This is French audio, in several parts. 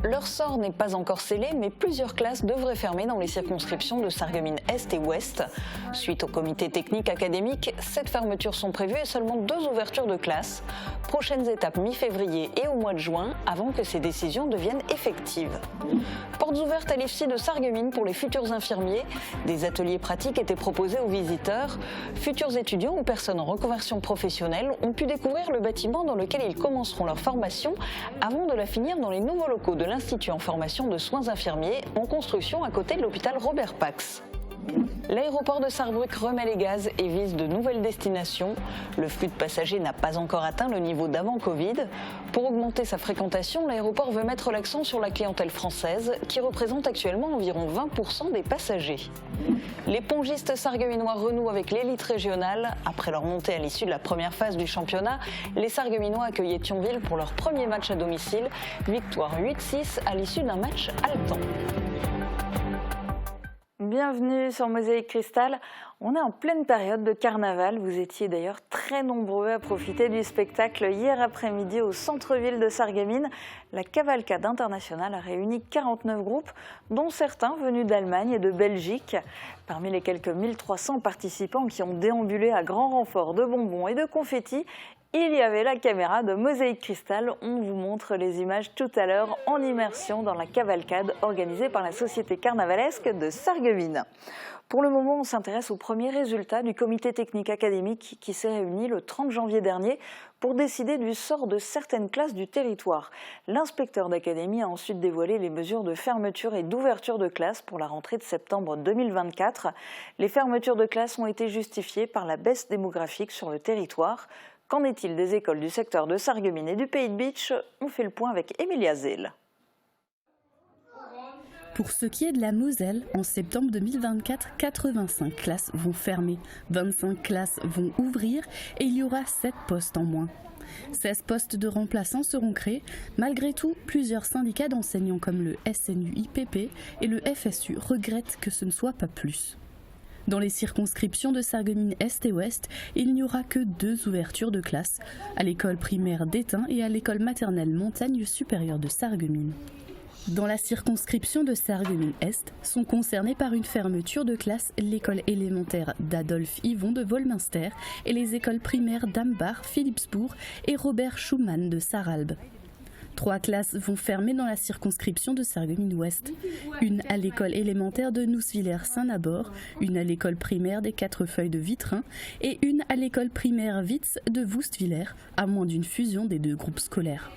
Leur sort n'est pas encore scellé, mais plusieurs classes devraient fermer dans les circonscriptions de Sarreguemines Est et Ouest. Suite au comité technique académique, 7 fermetures sont prévues et seulement 2 ouvertures de classes. Prochaines étapes mi-février et au mois de juin, avant que ces décisions deviennent effectives. Portes ouvertes à l'IFSI de Sarreguemines pour les futurs infirmiers. Des ateliers pratiques étaient proposés aux visiteurs. Futurs étudiants ou personnes en reconversion professionnelle ont pu découvrir le bâtiment dans lequel ils commenceront leur formation avant de la finir dans les nouveaux locaux de l'Institut en formation de soins infirmiers en construction à côté de l'hôpital Robert Pax. L'aéroport de Sarrebruck remet les gaz et vise de nouvelles destinations. Le flux de passagers n'a pas encore atteint le niveau d'avant Covid. Pour augmenter sa fréquentation, l'aéroport veut mettre l'accent sur la clientèle française qui représente actuellement environ 20% des passagers. Les pongistes sarregueminois renouent avec l'élite régionale. Après leur montée à l'issue de la première phase du championnat, les sarregueminois accueillaient Thionville pour leur premier match à domicile. Victoire 8-6 à l'issue d'un match haletant. Bienvenue sur Mosaïque Cristal. On est en pleine période de carnaval. Vous étiez d'ailleurs très nombreux à profiter du spectacle hier après-midi au centre-ville de Sarreguemines. La cavalcade internationale a réuni 49 groupes, dont certains venus d'Allemagne et de Belgique. Parmi les quelques 1300 participants qui ont déambulé à grand renfort de bonbons et de confettis, il y avait la caméra de Mosaïque Cristal. On vous montre les images tout à l'heure en immersion dans la cavalcade organisée par la Société carnavalesque de Sarreguemines. Pour le moment, on s'intéresse aux premiers résultats du comité technique académique qui s'est réuni le 30 janvier dernier pour décider du sort de certaines classes du territoire. L'inspecteur d'académie a ensuite dévoilé les mesures de fermeture et d'ouverture de classes pour la rentrée de septembre 2024. Les fermetures de classes ont été justifiées par la baisse démographique sur le territoire. Qu'en est-il des écoles du secteur de Sarreguemines et du Pays de Bitche? On fait le point avec Emilia Zell. Pour ce qui est de la Moselle, en septembre 2024, 85 classes vont fermer, 25 classes vont ouvrir et il y aura 7 postes en moins. 16 postes de remplaçants seront créés. Malgré tout, plusieurs syndicats d'enseignants comme le SNU-IPP et le FSU regrettent que ce ne soit pas plus. Dans les circonscriptions de Sarreguemines Est et Ouest, il n'y aura que 2 ouvertures de classes, à l'école primaire d'Étain et à l'école maternelle Montagne supérieure de Sarreguemines. Dans la circonscription de Sarreguemines Est, sont concernés par une fermeture de classe l'école élémentaire d'Adolphe Yvon de Volminster et les écoles primaires d'Ambach, Philipsbourg et Robert Schumann de Sarralbe. 3 classes vont fermer dans la circonscription de Sarreguemines-Ouest. Une à l'école élémentaire de Nousvillers-Saint-Nabord, une à l'école primaire des Quatrefeuilles de Vitrin et une à l'école primaire Witz de Woustvillers, à moins d'une fusion des 2 groupes scolaires.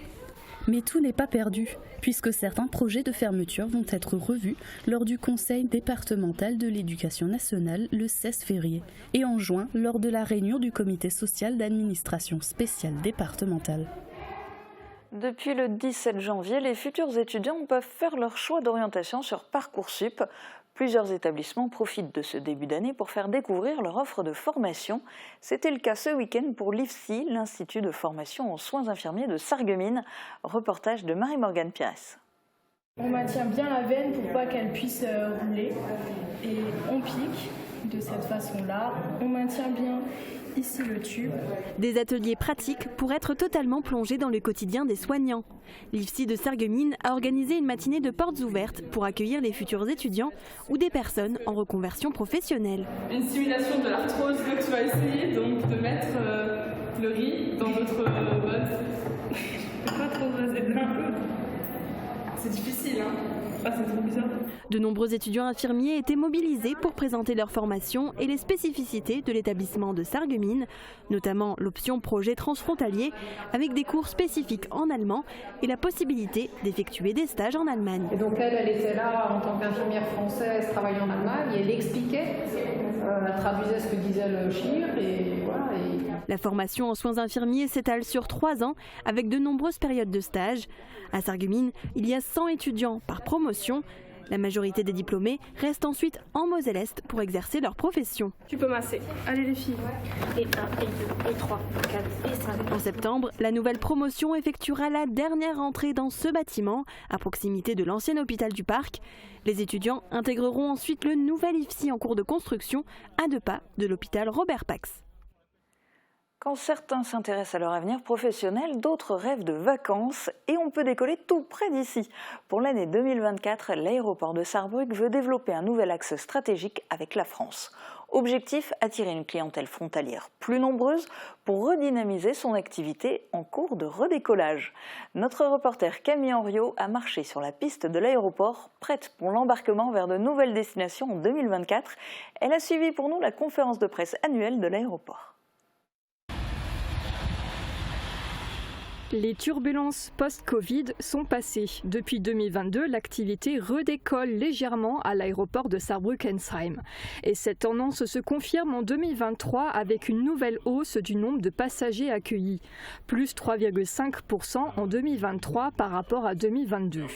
Mais tout n'est pas perdu, puisque certains projets de fermeture vont être revus lors du Conseil départemental de l'éducation nationale le 16 février et en juin lors de la réunion du comité social d'administration spéciale départementale. Depuis le 17 janvier, les futurs étudiants peuvent faire leur choix d'orientation sur Parcoursup. Plusieurs établissements profitent de ce début d'année pour faire découvrir leur offre de formation. C'était le cas ce week-end pour l'IFSI, l'Institut de formation en soins infirmiers de Sarreguemines. Reportage de Marie-Morgane Pires. On maintient bien la veine pour pas qu'elle puisse rouler et on pique de cette façon-là. On maintient bien ici le tube. Des ateliers pratiques pour être totalement plongés dans le quotidien des soignants. L'IFSI de Sarreguemines a organisé une matinée de portes ouvertes pour accueillir les futurs étudiants ou des personnes en reconversion professionnelle. Une simulation de l'arthrose, que tu vas essayer donc de mettre le riz dans notre botte. Je peux pas trop raser de main. C'est difficile, hein. Ah, c'est trop bizarre. De nombreux étudiants infirmiers étaient mobilisés pour présenter leur formation et les spécificités de l'établissement de Sarreguemines, notamment l'option projet transfrontalier avec des cours spécifiques en allemand et la possibilité d'effectuer des stages en Allemagne. Et donc elle était là en tant qu'infirmière française travaillant en Allemagne et elle expliquait, elle traduisait ce que disait le CHIR et voilà. La formation en soins infirmiers s'étale sur 3 ans avec de nombreuses périodes de stage. À Sarreguemines, il y a 100 étudiants par promotion. La majorité des diplômés restent ensuite en Moselle-Est pour exercer leur profession. Tu peux masser. Allez les filles. Et 1, et 2, et 3, et 4, et 5. En septembre, la nouvelle promotion effectuera la dernière entrée dans ce bâtiment, à proximité de l'ancien hôpital du Parc. Les étudiants intégreront ensuite le nouvel IFSI en cours de construction, à 2 pas de l'hôpital Robert Pax. Quand certains s'intéressent à leur avenir professionnel, d'autres rêvent de vacances et on peut décoller tout près d'ici. Pour l'année 2024, l'aéroport de Sarrebruck veut développer un nouvel axe stratégique avec la France. Objectif, attirer une clientèle frontalière plus nombreuse pour redynamiser son activité en cours de redécollage. Notre reporter Camille Henriot a marché sur la piste de l'aéroport, prête pour l'embarquement vers de nouvelles destinations en 2024. Elle a suivi pour nous la conférence de presse annuelle de l'aéroport. Les turbulences post-Covid sont passées. Depuis 2022, l'activité redécolle légèrement à l'aéroport de Saarbrücken-Ensheim. Et cette tendance se confirme en 2023 avec une nouvelle hausse du nombre de passagers accueillis. Plus 3,5% en 2023 par rapport à 2022.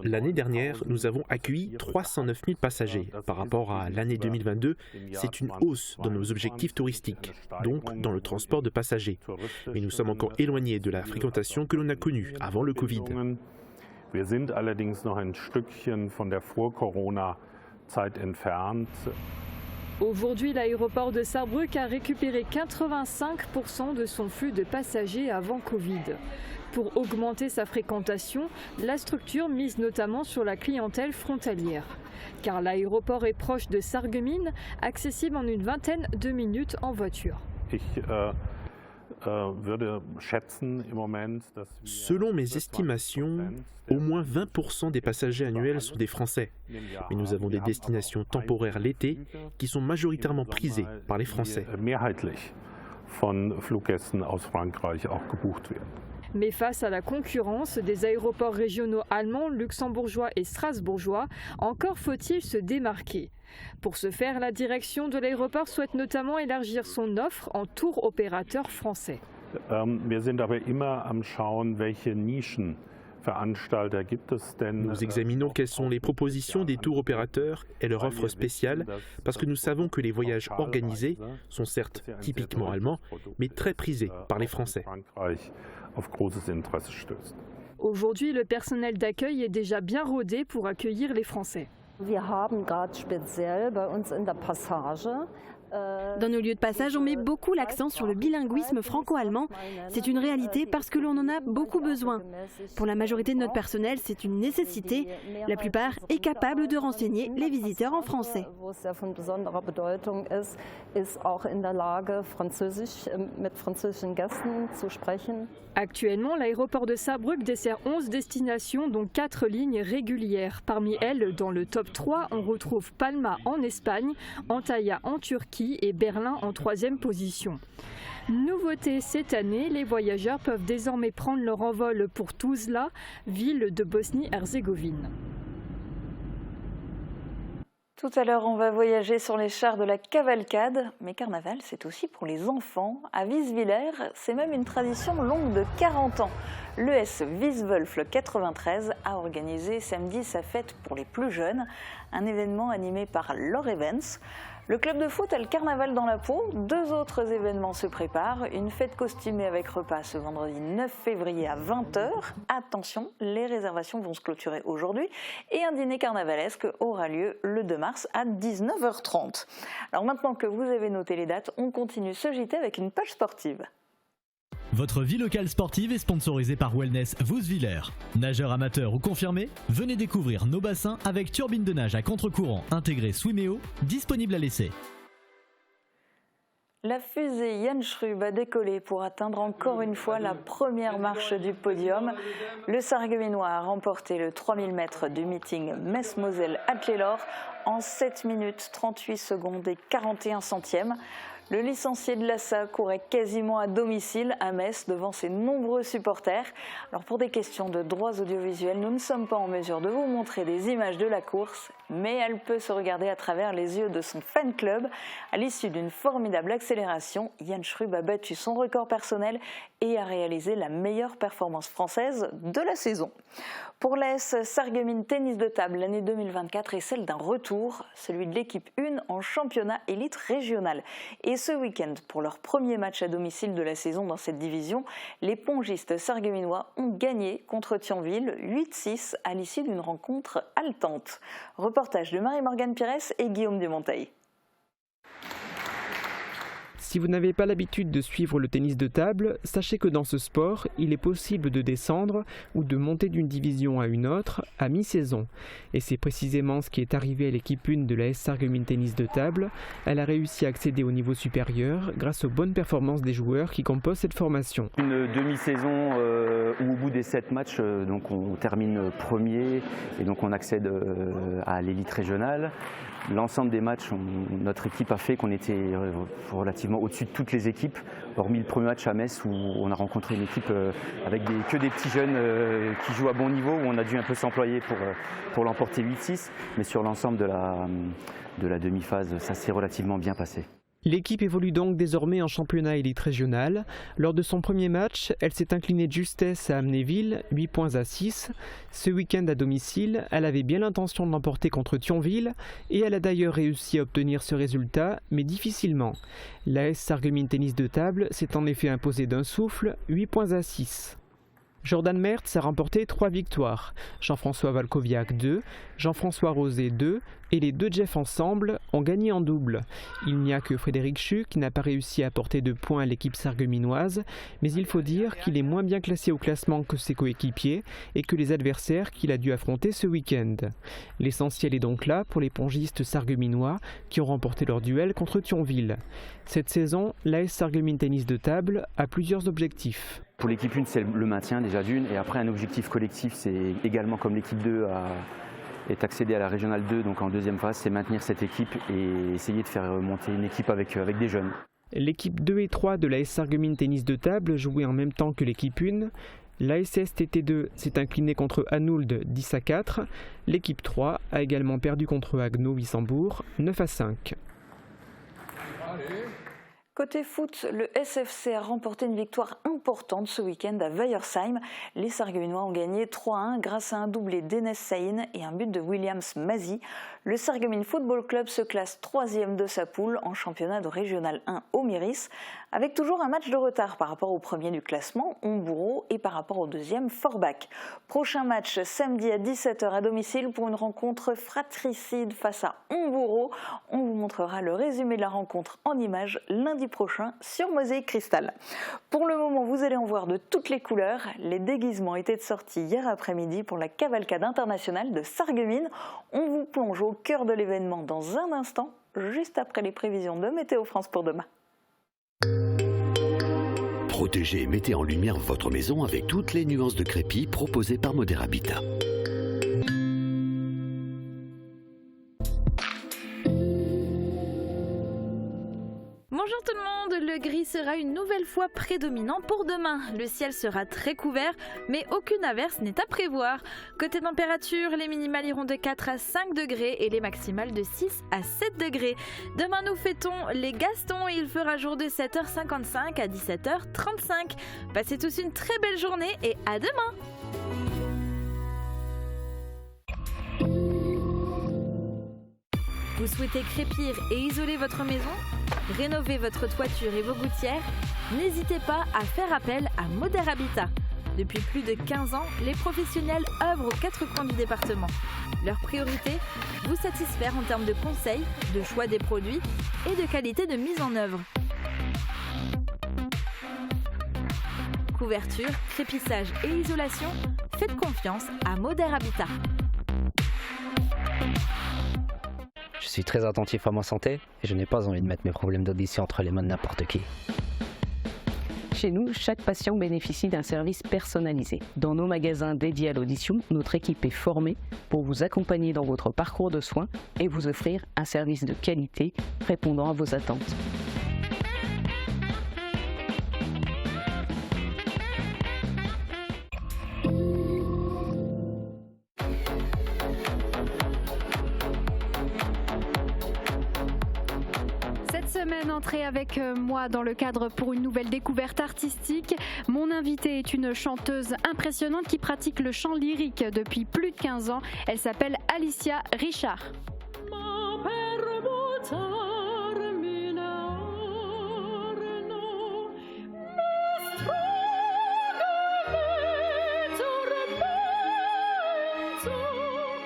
L'année dernière, nous avons accueilli 309 000 passagers. Par rapport à l'année 2022, c'est une hausse dans nos objectifs touristiques, donc dans le transport de passagers. Mais nous sommes encore éloignés de la fréquentation que l'on a connue avant le Covid. Wir sind allerdings noch ein Stückchen von der Vor-Corona-Zeit entfernt. Aujourd'hui, l'aéroport de Sarrebruck a récupéré 85% de son flux de passagers avant Covid. Pour augmenter sa fréquentation, la structure mise notamment sur la clientèle frontalière. Car l'aéroport est proche de Sarreguemines, accessible en une vingtaine de minutes en voiture. Selon mes estimations, au moins 20% des passagers annuels sont des Français. Mais nous avons des destinations temporaires l'été qui sont majoritairement prisées par les Français. Mais face à la concurrence des aéroports régionaux allemands, luxembourgeois et strasbourgeois, encore faut-il se démarquer. Pour ce faire, la direction de l'aéroport souhaite notamment élargir son offre en tour opérateur français. Nous examinons quelles sont les propositions des tours opérateurs et leur offre spéciale, parce que nous savons que les voyages organisés sont certes typiquement allemands, mais très prisés par les Français. Aujourd'hui, le personnel d'accueil est déjà bien rodé pour accueillir les Français. Dans nos lieux de passage, on met beaucoup l'accent sur le bilinguisme franco-allemand. C'est une réalité parce que l'on en a beaucoup besoin. Pour la majorité de notre personnel, c'est une nécessité. La plupart est capable de renseigner les visiteurs en français. Actuellement, l'aéroport de Sarrebruck dessert 11 destinations, dont 4 lignes régulières. Parmi elles, dans le top 3, on retrouve Palma en Espagne, Antalya en Turquie et Berlin en 3e position. Nouveauté cette année, les voyageurs peuvent désormais prendre leur envol pour Tuzla, ville de Bosnie-Herzégovine. Tout à l'heure, on va voyager sur les chars de la cavalcade, mais carnaval, c'est aussi pour les enfants. À Wieswiller, c'est même une tradition longue de 40 ans. L'ES Wieswolf 93 a organisé samedi sa fête pour les plus jeunes, un événement animé par Laure Evans. Le club de foot a le carnaval dans la peau, 2 autres événements se préparent, une fête costumée avec repas ce vendredi 9 février à 20h. Attention, les réservations vont se clôturer aujourd'hui et un dîner carnavalesque aura lieu le 2 mars à 19h30. Alors maintenant que vous avez noté les dates, on continue ce JT avec une page sportive. Votre vie locale sportive est sponsorisée par Wellness Wieswiller. Nageurs amateurs ou confirmés, venez découvrir nos bassins avec turbine de nage à contre-courant intégrée Swimeo, disponible à l'essai. La fusée Jan Schrub a décollé pour atteindre encore une fois la première marche du podium. Le Sarregueminois a remporté le 3000 mètres du meeting Metz-Moselle à Tlélor en 7 minutes 38 secondes et 41 centièmes. Le licencié de l'ASSA courait quasiment à domicile à Metz devant ses nombreux supporters. Alors pour des questions de droits audiovisuels, nous ne sommes pas en mesure de vous montrer des images de la course, mais elle peut se regarder à travers les yeux de son fan club. À l'issue d'une formidable accélération, Jan Schrub a battu son record personnel et a réalisé la meilleure performance française de la saison. Pour l'AS Sarreguemines Tennis de Table, l'année 2024 est celle d'un retour, celui de l'équipe 1 en championnat élite régional. Et ce week-end, pour leur premier match à domicile de la saison dans cette division, les pongistes sarregueminois ont gagné contre Thionville 8-6 à l'issue d'une rencontre haletante. Reportage de Marie-Morgane Pires et Guillaume Dumonteil. Si vous n'avez pas l'habitude de suivre le tennis de table, sachez que dans ce sport, il est possible de descendre ou de monter d'une division à une autre à mi-saison. Et c'est précisément ce qui est arrivé à l'équipe 1 de l'AS Sarreguemines Tennis de table. Elle a réussi à accéder au niveau supérieur grâce aux bonnes performances des joueurs qui composent cette formation. Une demi-saison où au bout des 7 matchs, donc on termine premier et donc on accède à l'élite régionale. L'ensemble des matchs, notre équipe a fait qu'on était relativement au-dessus de toutes les équipes, hormis le premier match à Metz où on a rencontré une équipe avec que des petits jeunes qui jouent à bon niveau, où on a dû un peu s'employer pour l'emporter 8-6. Mais sur l'ensemble de la demi-phase, ça s'est relativement bien passé. L'équipe évolue donc désormais en championnat élite régional. Lors de son premier match, elle s'est inclinée de justesse à Amnéville, 8 points à 6. Ce week-end à domicile, elle avait bien l'intention de l'emporter contre Thionville et elle a d'ailleurs réussi à obtenir ce résultat, mais difficilement. L'AS Sarreguemines Tennis de table s'est en effet imposée d'un souffle, 8 points à 6. Jordan Mertz a remporté 3 victoires, Jean-François Valkoviak 2, Jean-François Rosé 2 et les deux Jeff ensemble ont gagné en double. Il n'y a que Frédéric Chu qui n'a pas réussi à apporter de points à l'équipe sarregueminoise, mais il faut dire qu'il est moins bien classé au classement que ses coéquipiers et que les adversaires qu'il a dû affronter ce week-end. L'essentiel est donc là pour les pongistes sarregueminois qui ont remporté leur duel contre Thionville. Cette saison, l'AS Sarreguemines Tennis de table a plusieurs objectifs. Pour l'équipe 1, c'est le maintien déjà d'une, et après un objectif collectif, c'est également comme l'équipe 2 est accédée à la Régionale 2, donc en deuxième phase, c'est maintenir cette équipe et essayer de faire monter une équipe avec des jeunes. L'équipe 2 et 3 de l'AS Sarreguemines Tennis de table jouaient en même temps que l'équipe 1. L'ASS TT2 s'est inclinée contre Hanould 10 à 4. L'équipe 3 a également perdu contre Agno Wissembourg 9 à 5. Côté foot, le SFC a remporté une victoire importante ce week-end à Weiersheim. Les Sarregueminois ont gagné 3-1 grâce à un doublé d'Enes Saïn et un but de Williams Mazy. Le Sarreguemines Football Club se classe 3e de sa poule en championnat de Régional 1 au Miris, avec toujours un match de retard par rapport au premier du classement, Homburo, et par rapport au deuxième, Forbach. Prochain match samedi à 17h à domicile pour une rencontre fratricide face à Homburo. On vous montrera le résumé de la rencontre en images lundi prochain sur Mosaïque Cristal. Pour le moment, vous allez en voir de toutes les couleurs. Les déguisements étaient sortis hier après-midi pour la cavalcade internationale de Sarreguemines. On vous plonge au cœur de l'événement dans un instant, juste après les prévisions de Météo France pour demain. Protégez et mettez en lumière votre maison avec toutes les nuances de crépi proposées par Modèle Habitat. Bonjour tout le monde, le gris sera une nouvelle fois prédominant pour demain. Le ciel sera très couvert, mais aucune averse n'est à prévoir. Côté température, les minimales iront de 4 à 5 degrés et les maximales de 6 à 7 degrés. Demain nous fêtons les Gastons et il fera jour de 7h55 à 17h35. Passez tous une très belle journée et à demain! Vous souhaitez crépir et isoler votre maison? Rénover votre toiture et vos gouttières? N'hésitez pas à faire appel à Modèle Habitat. Depuis plus de 15 ans, les professionnels œuvrent aux 4 coins du département. Leur priorité, vous satisfaire en termes de conseils, de choix des produits et de qualité de mise en œuvre. Couverture, crépissage et isolation, faites confiance à Modèle Habitat. Je suis très attentif à ma santé et je n'ai pas envie de mettre mes problèmes d'audition entre les mains de n'importe qui. Chez nous, chaque patient bénéficie d'un service personnalisé. Dans nos magasins dédiés à l'audition, notre équipe est formée pour vous accompagner dans votre parcours de soins et vous offrir un service de qualité répondant à vos attentes. Entrez avec moi dans le cadre pour une nouvelle découverte artistique. Mon invitée est une chanteuse impressionnante qui pratique le chant lyrique depuis plus de 15 ans. Elle s'appelle Alicia Richard.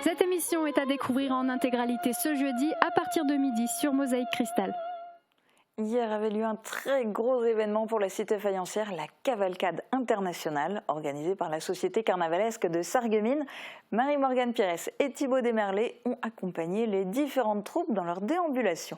Cette émission est à découvrir en intégralité ce jeudi à partir de midi sur Mosaïque Cristal. Hier avait lieu un très gros événement pour la cité faïencière, la cavalcade internationale, organisée par la Société carnavalesque de Sarreguemines. Marie-Morgane Pires et Thibaut Desmerlet ont accompagné les différentes troupes dans leur déambulation.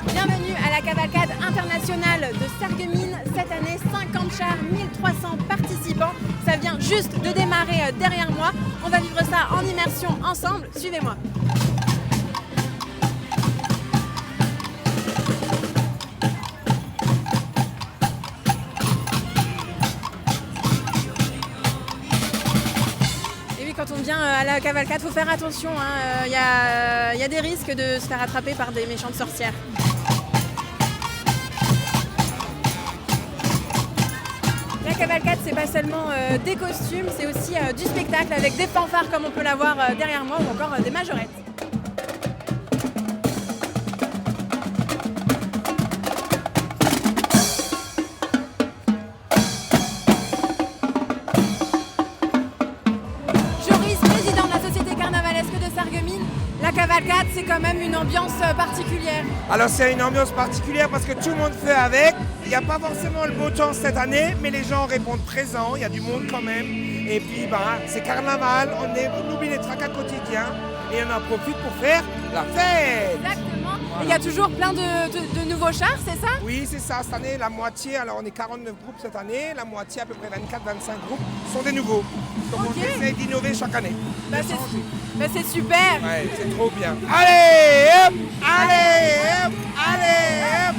Bienvenue à la cavalcade internationale de Sarreguemines. Cette année, 50 chars, 1300 participants. Ça vient juste de démarrer derrière moi. On va vivre ça en immersion ensemble. Suivez-moi. Et oui, quand on vient à la cavalcade, il faut faire attention. Il y a des risques de se faire attraper par des méchantes sorcières. La cavalcade, c'est pas seulement des costumes, c'est aussi du spectacle avec des fanfares comme on peut l'avoir derrière moi ou encore des majorettes. Joris, président de la Société carnavalesque de Sarreguemines, la cavalcade, c'est quand même une ambiance particulière. Alors c'est une ambiance particulière parce que tout le monde fait avec. Il n'y a pas forcément le beau temps cette année, mais les gens répondent présents, il y a du monde quand même. Et puis c'est carnaval, on oublie les tracas quotidiens et on en profite pour faire la fête. Exactement. Voilà. Il y a toujours plein de nouveaux chars, c'est ça? Oui, c'est ça. Cette année, la moitié, alors on est 49 groupes cette année, la moitié, à peu près 24-25 groupes, sont des nouveaux. Donc on essaie d'innover chaque année. C'est super. Ouais, c'est trop bien. Allez, hop, allez, hop, allez, hop.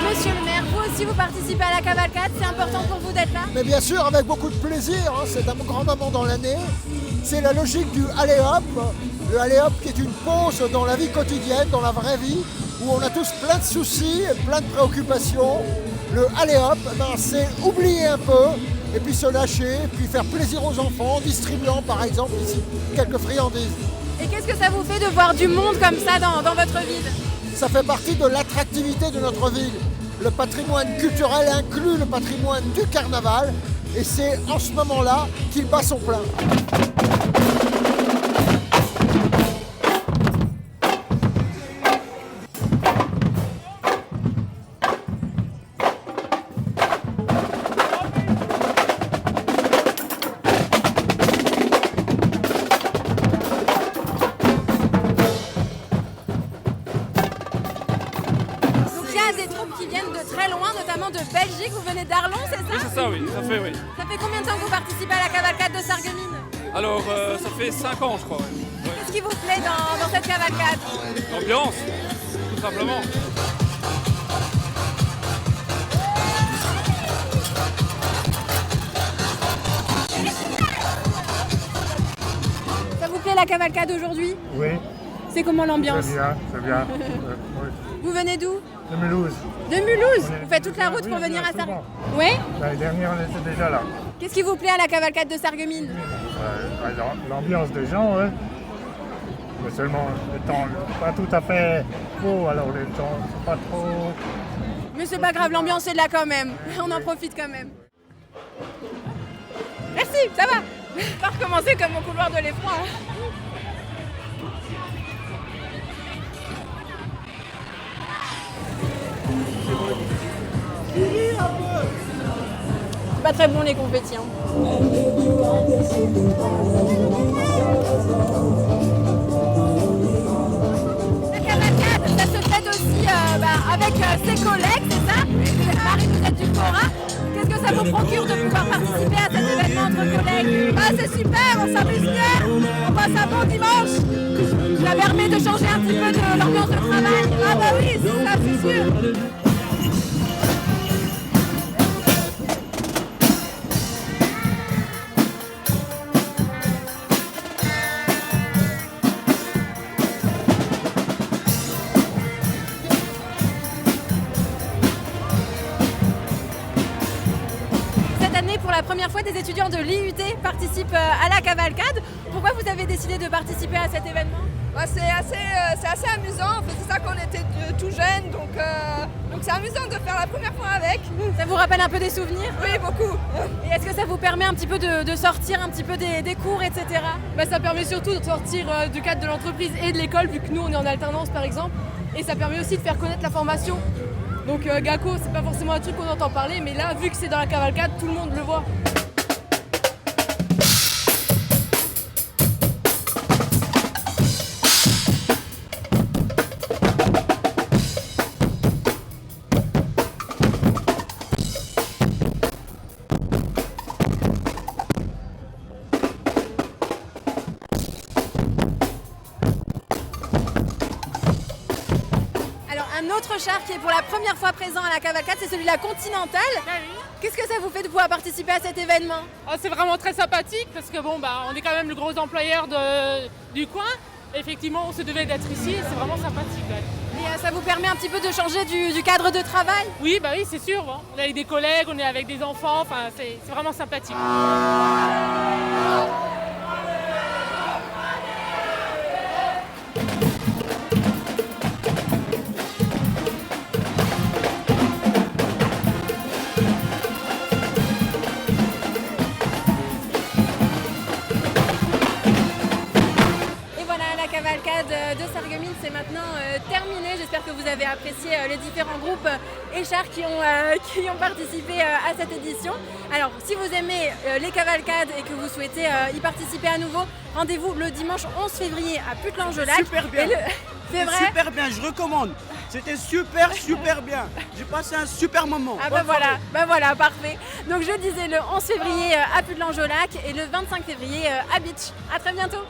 Monsieur le maire, vous aussi vous participez à la cavalcade, c'est important pour vous d'être là? Mais bien sûr, avec beaucoup de plaisir, c'est un grand moment dans l'année. C'est la logique du allez hop, le allez hop qui est une pause dans la vie quotidienne, dans la vraie vie, où on a tous plein de soucis, plein de préoccupations. Le allez hop, c'est oublier un peu, et puis se lâcher, et puis faire plaisir aux enfants, en distribuant par exemple ici quelques friandises. Et qu'est-ce que ça vous fait de voir du monde comme ça dans votre ville? Ça fait partie de l'attractivité de notre ville. Le patrimoine culturel inclut le patrimoine du carnaval et c'est en ce moment-là qu'il bat son plein. Ça fait combien de temps que vous participez à la cavalcade de Sarreguemines? Alors, ça fait 5 ans, je crois. Ouais. Qu'est-ce qui vous plaît dans cette cavalcade? L'ambiance, tout simplement. Ça vous plaît la cavalcade aujourd'hui? Oui. C'est comment l'ambiance? C'est bien. Vous venez d'où? De Mulhouse. De Mulhouse? Vous faites toute la route pour venir à Sarreguemines? Oui. L'année dernière, on était déjà là. Qu'est-ce qui vous plaît à la cavalcade de Sarreguemines? L'ambiance des gens, ouais. Mais seulement le temps, pas tout à fait beau, alors les temps, c'est pas trop... Mais c'est pas grave, l'ambiance est là quand même. On en profite quand même. Merci, ça va. On va recommencer comme au couloir de l'effroi. Pas très bon les confettis. La cavalcade, ça se fait aussi avec ses collègues, c'est ça? Marie, vous êtes du Cora. Qu'est-ce que ça vous procure de pouvoir participer à cet événement entre collègues? Ah, c'est super, on s'amuse bien, on passe un bon dimanche. Ça permet de changer un petit peu de l'ambiance de travail. Ah bah oui, ça c'est sûr. la première fois des étudiants de l'IUT participent à la cavalcade. Pourquoi vous avez décidé de participer à cet événement? C'est assez amusant, on faisait ça quand on était tout jeune, donc c'est amusant de faire la première fois avec. Ça vous rappelle un peu des souvenirs? Oui, beaucoup. Et est-ce que ça vous permet un petit peu de sortir un petit peu des cours, etc. Ça permet surtout de sortir du cadre de l'entreprise et de l'école, vu que nous on est en alternance par exemple, et ça permet aussi de faire connaître la formation. Donc GACO, c'est pas forcément un truc qu'on entend parler, mais là, vu que c'est dans la cavalcade, tout le monde le voit. Un autre char qui est pour la première fois présent à la cavalcade, c'est celui de la Continentale. Qu'est-ce que ça vous fait de pouvoir participer à cet événement? C'est vraiment très sympathique parce que on est quand même le gros employeur du coin. Effectivement, on se devait d'être ici et c'est vraiment sympathique. Et ça vous permet un petit peu de changer du cadre de travail? Oui, oui, c'est sûr. On est avec des collègues, on est avec des enfants, c'est vraiment sympathique. La cavalcade de Sarreguemines, c'est maintenant terminé. J'espère que vous avez apprécié les différents groupes et chars qui ont participé à cette édition. Alors, si vous aimez les cavalcades et que vous souhaitez y participer à nouveau, rendez-vous le dimanche 11 février à Putelange-au-Lac. Super bien. C'est vrai? Super bien, je recommande. C'était super bien. J'ai passé un super moment. Voilà, parfait. Donc je disais le 11 février à Putelange-au-Lac et le 25 février à Beach. À très bientôt.